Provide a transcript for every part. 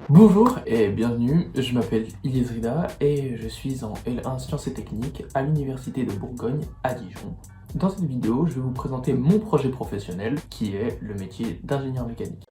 Bonjour et bienvenue, je m'appelle Ilyes Rida et je suis en L1 Sciences et Techniques à l'Université de Bourgogne à Dijon. Dans cette vidéo, je vais vous présenter mon projet professionnel qui est le métier d'ingénieur mécanique.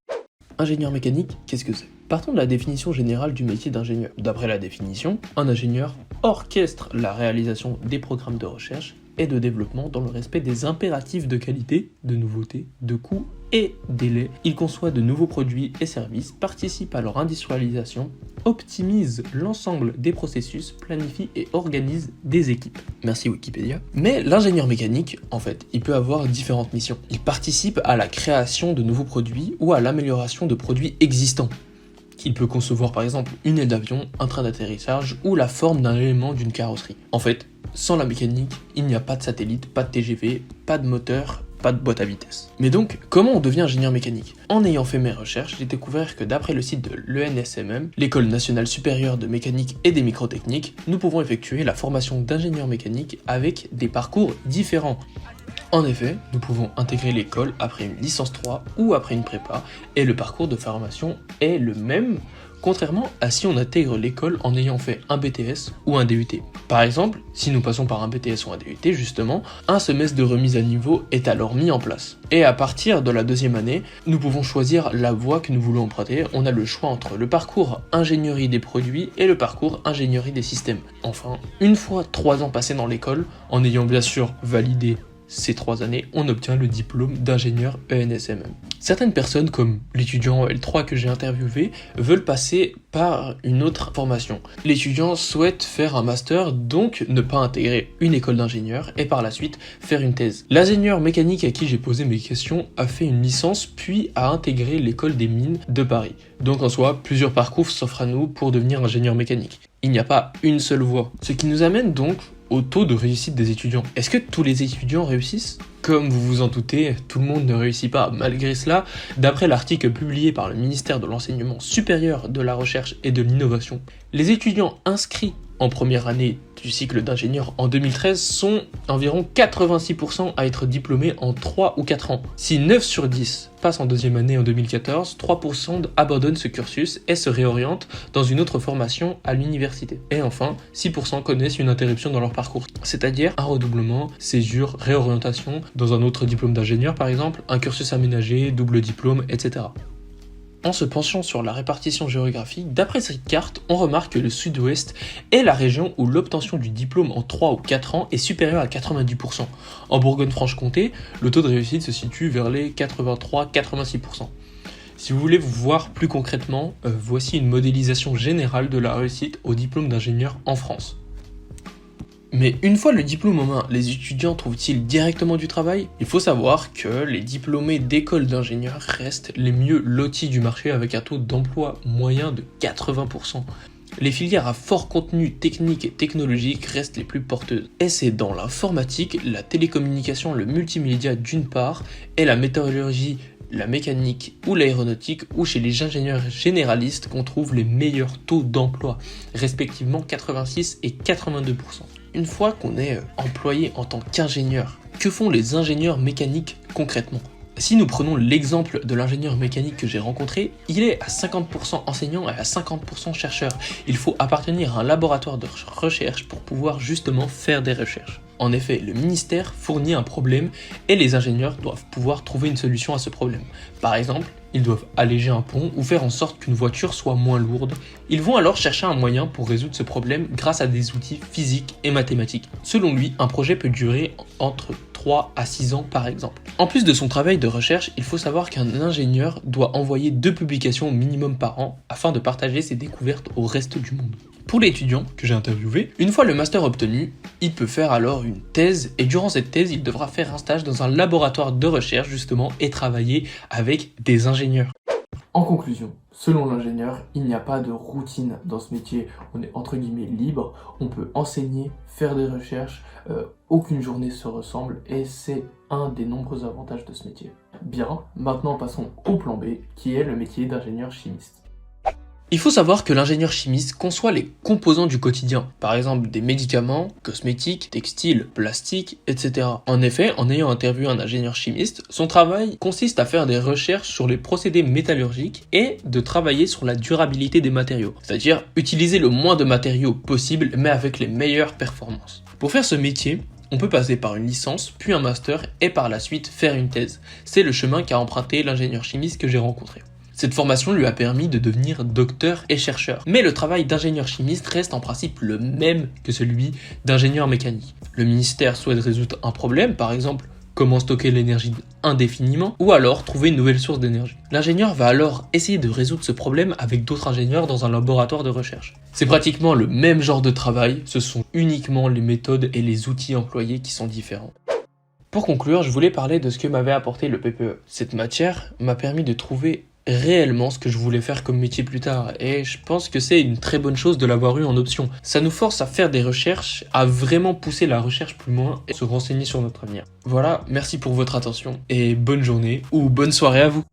Ingénieur mécanique, qu'est-ce que c'est? Partons de la définition générale du métier d'ingénieur. D'après la définition, un ingénieur orchestre la réalisation des programmes de recherche et de développement dans le respect des impératifs de qualité, de nouveauté, de coût et délai. Il conçoit de nouveaux produits et services, participe à leur industrialisation, optimise l'ensemble des processus, planifie et organise des équipes. Merci Wikipédia. Mais l'ingénieur mécanique, en fait, il peut avoir différentes missions. Il participe à la création de nouveaux produits ou à l'amélioration de produits existants. Il peut concevoir par exemple une aile d'avion, un train d'atterrissage ou la forme d'un élément d'une carrosserie. En fait, sans la mécanique, il n'y a pas de satellite, pas de TGV, pas de moteur, pas de boîte à vitesse. Mais donc, comment on devient ingénieur mécanique? En ayant fait mes recherches, j'ai découvert que d'après le site de l'ENSMM, l'École nationale supérieure de mécanique et des microtechniques, nous pouvons effectuer la formation d'ingénieur mécanique avec des parcours différents. En effet, nous pouvons intégrer l'école après une licence 3 ou après une prépa, et le parcours de formation est le même, contrairement à si on intègre l'école en ayant fait un BTS ou un DUT. Par exemple, si nous passons par un BTS ou un DUT, justement, un semestre de remise à niveau est alors mis en place. Et à partir de la deuxième année, nous pouvons choisir la voie que nous voulons emprunter. On a le choix entre le parcours ingénierie des produits et le parcours ingénierie des systèmes. Enfin, une fois 3 ans passés dans l'école, en ayant bien sûr validé ces 3 années, on obtient le diplôme d'ingénieur ENSMM. Certaines personnes, comme l'étudiant L3 que j'ai interviewé, veulent passer par une autre formation. L'étudiant souhaite faire un master, donc ne pas intégrer une école d'ingénieur et par la suite faire une thèse. L'ingénieur mécanique à qui j'ai posé mes questions a fait une licence puis a intégré l'école des mines de Paris. Donc en soi, plusieurs parcours s'offrent à nous pour devenir ingénieur mécanique. Il n'y a pas une seule voie. Ce qui nous amène donc au taux de réussite des étudiants. Est-ce que tous les étudiants réussissent? Comme vous vous en doutez, tout le monde ne réussit pas. Malgré cela, d'après l'article publié par le ministère de l'Enseignement supérieur, de la Recherche et de l'Innovation, les étudiants inscrits en première année du cycle d'ingénieur en 2013 sont environ 86% à être diplômés en 3 ou 4 ans. Si 9 sur 10 passent en deuxième année en 2014, 3% abandonnent ce cursus et se réorientent dans une autre formation à l'université. Et enfin, 6% connaissent une interruption dans leur parcours, c'est-à-dire un redoublement, césure, réorientation dans un autre diplôme d'ingénieur par exemple, un cursus aménagé, double diplôme, etc. En se penchant sur la répartition géographique, d'après cette carte, on remarque que le sud-ouest est la région où l'obtention du diplôme en 3 ou 4 ans est supérieure à 90%. En Bourgogne-Franche-Comté, le taux de réussite se situe vers les 83-86%. Si vous voulez vous voir plus concrètement, voici une modélisation générale de la réussite au diplôme d'ingénieur en France. Mais une fois le diplôme en main, les étudiants trouvent-ils directement du travail? Il faut savoir que les diplômés d'écoles d'ingénieurs restent les mieux lotis du marché avec un taux d'emploi moyen de 80%. Les filières à fort contenu technique et technologique restent les plus porteuses. Et c'est dans l'informatique, la télécommunication, le multimédia d'une part, et la météorologie, la mécanique ou l'aéronautique, ou chez les ingénieurs généralistes qu'on trouve les meilleurs taux d'emploi, respectivement 86 et 82%. Une fois qu'on est employé en tant qu'ingénieur, que font les ingénieurs mécaniques concrètement? Si nous prenons l'exemple de l'ingénieur mécanique que j'ai rencontré, il est à 50% enseignant et à 50% chercheur. Il faut appartenir à un laboratoire de recherche pour pouvoir justement faire des recherches. En effet, le ministère fournit un problème et les ingénieurs doivent pouvoir trouver une solution à ce problème. Par exemple, ils doivent alléger un pont ou faire en sorte qu'une voiture soit moins lourde. Ils vont alors chercher un moyen pour résoudre ce problème grâce à des outils physiques et mathématiques. Selon lui, un projet peut durer entre 3 à 6 ans par exemple. En plus de son travail de recherche, il faut savoir qu'un ingénieur doit envoyer 2 publications au minimum par an afin de partager ses découvertes au reste du monde. Pour l'étudiant que j'ai interviewé, une fois le master obtenu, il peut faire alors une thèse et durant cette thèse, il devra faire un stage dans un laboratoire de recherche justement et travailler avec des ingénieurs. En conclusion, selon l'ingénieur, il n'y a pas de routine dans ce métier. On est entre guillemets libre, on peut enseigner, faire des recherches, aucune journée se ressemble et c'est un des nombreux avantages de ce métier. Bien, maintenant passons au plan B qui est le métier d'ingénieur chimiste. Il faut savoir que l'ingénieur chimiste conçoit les composants du quotidien, par exemple des médicaments, cosmétiques, textiles, plastiques, etc. En effet, en ayant interviewé un ingénieur chimiste, son travail consiste à faire des recherches sur les procédés métallurgiques et de travailler sur la durabilité des matériaux, c'est-à-dire utiliser le moins de matériaux possible mais avec les meilleures performances. Pour faire ce métier, on peut passer par une licence, puis un master et par la suite faire une thèse. C'est le chemin qu'a emprunté l'ingénieur chimiste que j'ai rencontré. Cette formation lui a permis de devenir docteur et chercheur. Mais le travail d'ingénieur chimiste reste en principe le même que celui d'ingénieur mécanique. Le ministère souhaite résoudre un problème, par exemple comment stocker l'énergie indéfiniment, ou alors trouver une nouvelle source d'énergie. L'ingénieur va alors essayer de résoudre ce problème avec d'autres ingénieurs dans un laboratoire de recherche. C'est pratiquement le même genre de travail, ce sont uniquement les méthodes et les outils employés qui sont différents. Pour conclure, je voulais parler de ce que m'avait apporté le PPE. Cette matière m'a permis de trouver réellement ce que je voulais faire comme métier plus tard, et je pense que c'est une très bonne chose de l'avoir eu en option. Ça nous force à faire des recherches, à vraiment pousser la recherche plus loin et se renseigner sur notre avenir. Voilà, merci pour votre attention et bonne journée ou bonne soirée à vous.